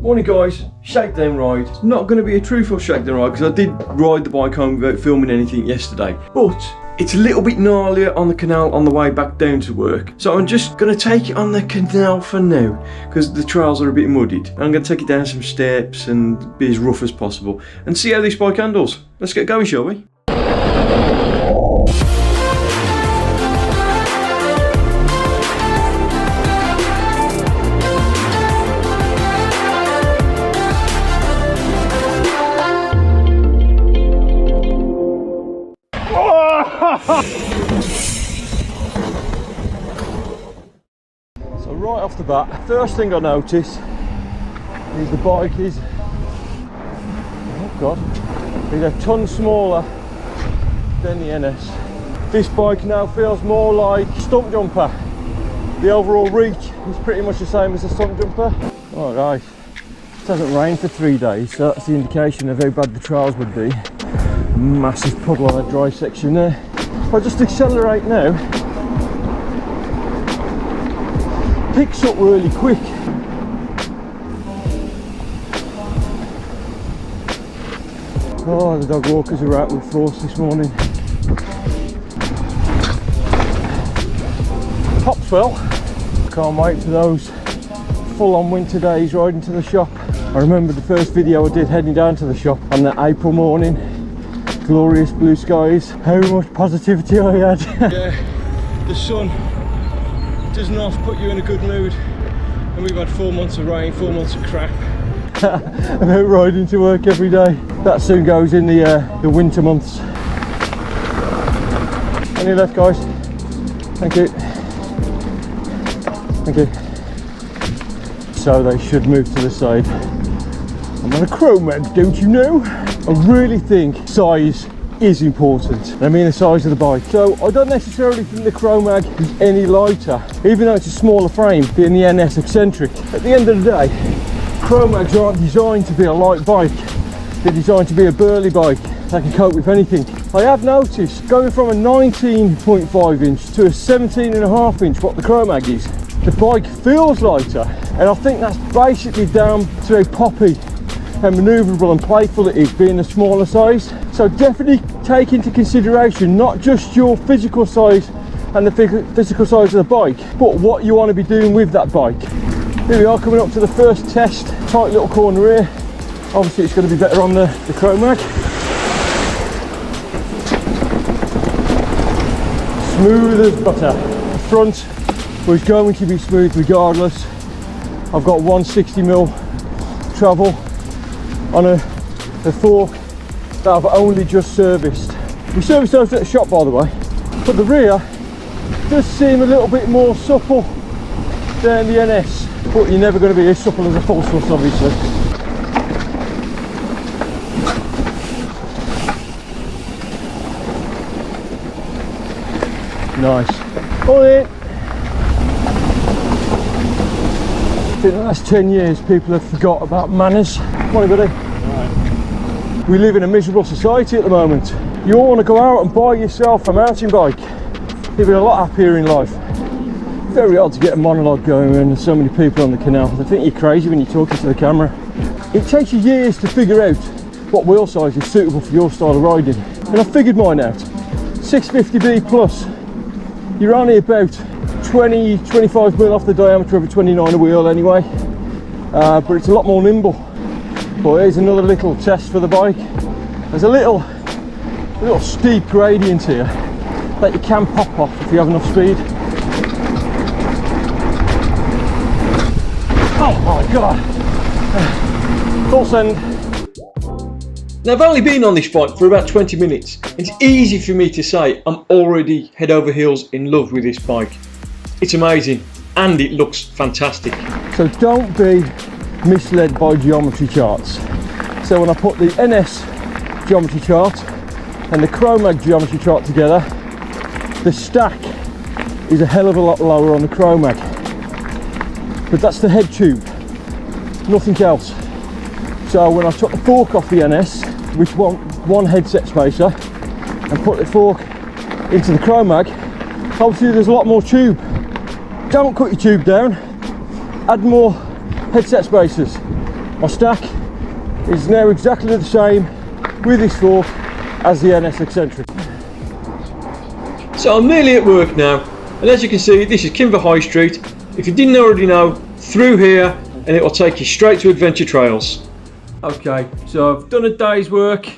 Morning guys, shakedown ride. Not going to be a truthful shakedown ride because I did ride the bike home without filming anything yesterday. But it's a little bit gnarlier on the canal on the way back down to work. So I'm just going to take it on the canal for now because the trails are a bit muddied. I'm going to take it down some steps and be as rough as possible and see how this bike handles. Let's get going, shall we? So right off the bat, first thing I notice is the bike is, oh god, is a ton smaller than the NS. This bike now feels more like stump jumper. The overall reach is pretty much the same as a stump jumper. Alright, it hasn't rained for 3 days, so that's the indication of how bad the trails would be. Massive puddle on a dry section there. If I just accelerate now, picks up really quick. Oh, the dog walkers are out with force this morning. Pops well. Can't wait for those full-on winter days riding to the shop. I remember the first video I did heading down to the shop on that April morning. Glorious blue skies, how much positivity I had. Yeah, the sun does not put you in a good mood, and we've had 4 months of rain, 4 months of crap. I'm out riding to work every day. That soon goes in the winter months. Any left, guys? Thank you. Thank you. So they should move to the side. I'm on a Chromag, don't you know? I really think size is important. I mean the size of the bike. So I don't necessarily think the Chromag is any lighter, even though it's a smaller frame, being the NS eccentric. At the end of the day, Chromags aren't designed to be a light bike. They're designed to be a burly bike that can cope with anything. I have noticed going from a 19.5 inch to a 17.5 inch, what the Chromag is, the bike feels lighter, and I think that's basically down to how poppy and manoeuvrable and playful it is, being a smaller size. So definitely take into consideration not just your physical size and the physical size of the bike, but what you want to be doing with that bike. Here we are, coming up to the first test. Tight little corner here. Obviously it's going to be better on the Chromag. Smooth as butter. The front was going to be smooth regardless. I've got 160mm travel on a fork that I've only just serviced. We serviced those at the shop, by the way, but the rear does seem a little bit more supple than the NS, but you're never going to be as supple as a full sus, obviously. Nice. On it. I think the last 10 years people have forgot about manners. Morning, buddy. Right. We live in a miserable society at the moment. You all want to go out and buy yourself a mountain bike. You'll be a lot happier in life. Very hard to get a monologue going when there's so many people on the canal. They think you're crazy when you're talking to the camera. It takes you years to figure out what wheel size is suitable for your style of riding. And I figured mine out. 650B plus. You're only about 20-25mm off the diameter of a 29er wheel anyway, but it's a lot more nimble. But here's another little test for the bike. There's a little steep gradient here that you can pop off if you have enough speed. Oh my god! Full send. Now I've only been on this bike for about 20 minutes. It's easy for me to say I'm already head over heels in love with this bike. It's amazing and it looks fantastic. So don't be misled by geometry charts. So when I put the NS geometry chart and the Chromag geometry chart together, the stack is a hell of a lot lower on the Chromag. But that's the head tube, nothing else. So when I took the fork off the NS, which one headset spacer, and put the fork into the Chromag, obviously there's a lot more tube. Don't cut your tube down, add more headset spacers. My stack is now exactly the same with this fork as the NS eccentric. So I'm nearly at work now, and as you can see, this is Kimber High Street. If you didn't already know, through here and it will take you straight to Adventure Trails. Okay, so I've done a day's work,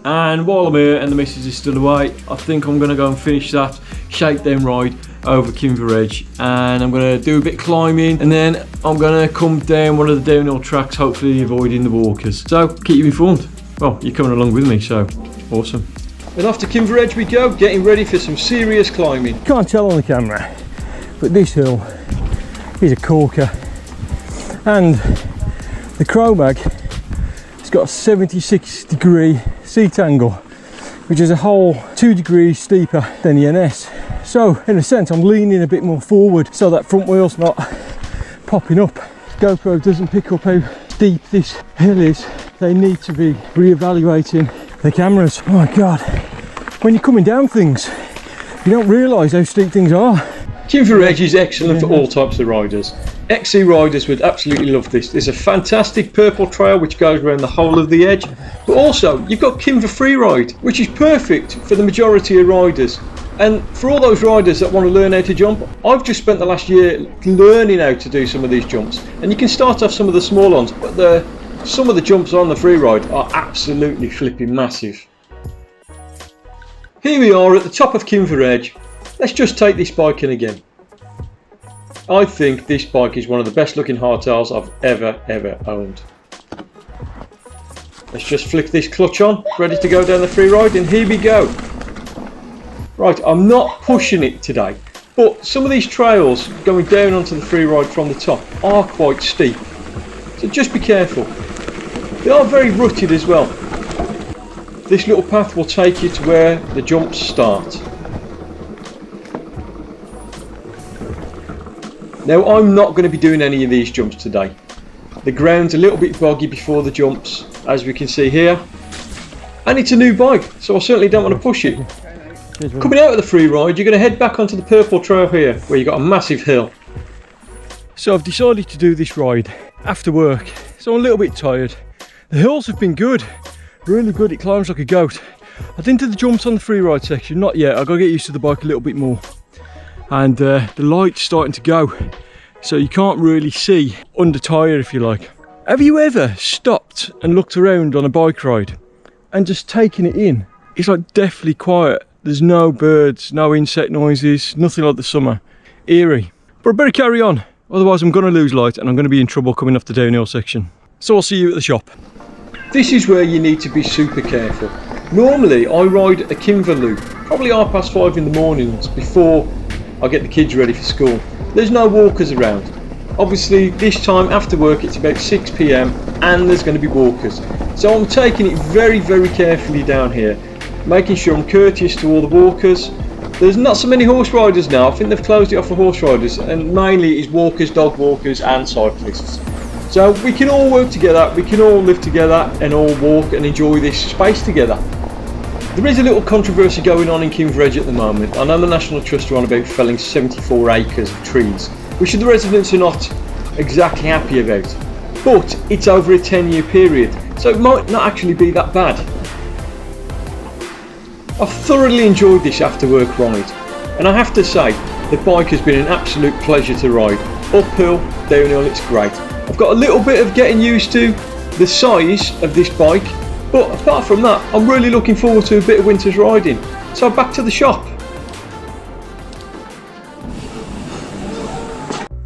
and while I'm here and the missus is still away, I think I'm going to go and finish that Shakedown ride over Kimberley Edge, and I'm going to do a bit of climbing, and then I'm going to come down one of the downhill tracks, hopefully avoiding the walkers. So keep you informed. Well, you're coming along with me, so awesome. And off to Kimberley Edge we go, getting ready for some serious climbing. Can't tell on the camera, but this hill is a corker, and the Chromag has got a 76-degree seat angle, which is a whole 2 degrees steeper than the NS. So in a sense I'm leaning a bit more forward so that front wheel's not popping up. GoPro doesn't pick up how steep this hill is. They need to be re-evaluating the cameras. Oh my god, when you're coming down things you don't realise how steep things are. Kimberley Edge is excellent for all types of riders. XC riders would absolutely love this. There's a fantastic purple trail which goes around the whole of the edge, but also you've got Kimber Freeride, which is perfect for the majority of riders. And for all those riders that want to learn how to jump, I've just spent the last year learning how to do some of these jumps. And you can start off some of the small ones, but some of the jumps on the Freeride are absolutely flipping massive. Here we are at the top of Kimberley Edge. Let's just take this bike in again. I think this bike is one of the best looking hardtails I've ever owned. Let's just flick this clutch on, ready to go down the Freeride, and here we go. Right, I'm not pushing it today, but some of these trails going down onto the Freeride from the top are quite steep, so just be careful. They are very rutted as well. This little path will take you to where the jumps start. Now I'm not going to be doing any of these jumps today. The ground's a little bit boggy before the jumps, as we can see here, and it's a new bike, so I certainly don't want to push it. Coming out of the Freeride, you're going to head back onto the purple trail here, where you've got a massive hill. So I've decided to do this ride after work, so I'm a little bit tired. The hills have been good, really good. It climbs like a goat. I didn't do the jumps on the Freeride section, not yet. I've got to get used to the bike a little bit more. And the light's starting to go, so you can't really see under tyre, if you like. Have you ever stopped and looked around on a bike ride and just taken it in? It's like deathly quiet. There's no birds, no insect noises, nothing like the summer. Eerie. But I better carry on, otherwise I'm going to lose light and I'm going to be in trouble coming off the downhill section. So I'll see you at the shop. This is where you need to be super careful. Normally I ride a Kimber loop, probably 5:30 in the mornings before I get the kids ready for school. There's no walkers around. Obviously this time after work it's about 6 PM and there's going to be walkers. So I'm taking it very carefully down here, making sure I'm courteous to all the walkers. There's not so many horse riders now. I think they've closed it off for horse riders, and mainly it's walkers, dog walkers and cyclists. So we can all work together, we can all live together and all walk and enjoy this space together. There is a little controversy going on in Kimberley Edge at the moment. I know the National Trust are on about felling 74 acres of trees, which the residents are not exactly happy about. But it's over a 10-year period, so it might not actually be that bad. I've thoroughly enjoyed this after work ride, and I have to say the bike has been an absolute pleasure to ride. Uphill, downhill, it's great. I've got a little bit of getting used to the size of this bike, but apart from that I'm really looking forward to a bit of winter's riding. So back to the shop.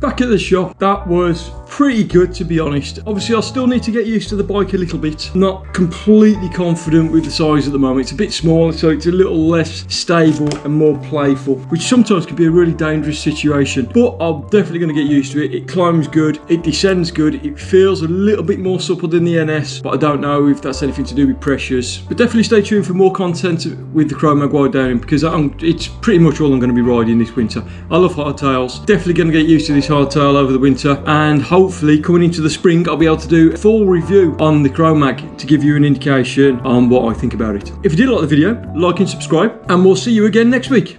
Back at the shop, that was pretty good to be honest. Obviously I still need to get used to the bike a little bit. Not completely confident with the size at the moment. It's a bit smaller, so it's a little less stable and more playful, which sometimes can be a really dangerous situation, but I'm definitely going to get used to it. It climbs good, it descends good, it feels a little bit more supple than the NS, but I don't know if that's anything to do with pressures. But definitely stay tuned for more content with the Chromag Wideangle, because it's pretty much all I'm going to be riding this winter. I love hardtails, definitely going to get used to this hardtail over the winter, and hopefully coming into the spring I'll be able to do a full review on the Chromag to give you an indication on what I think about it. If you did like the video, like and subscribe, and we'll see you again next week.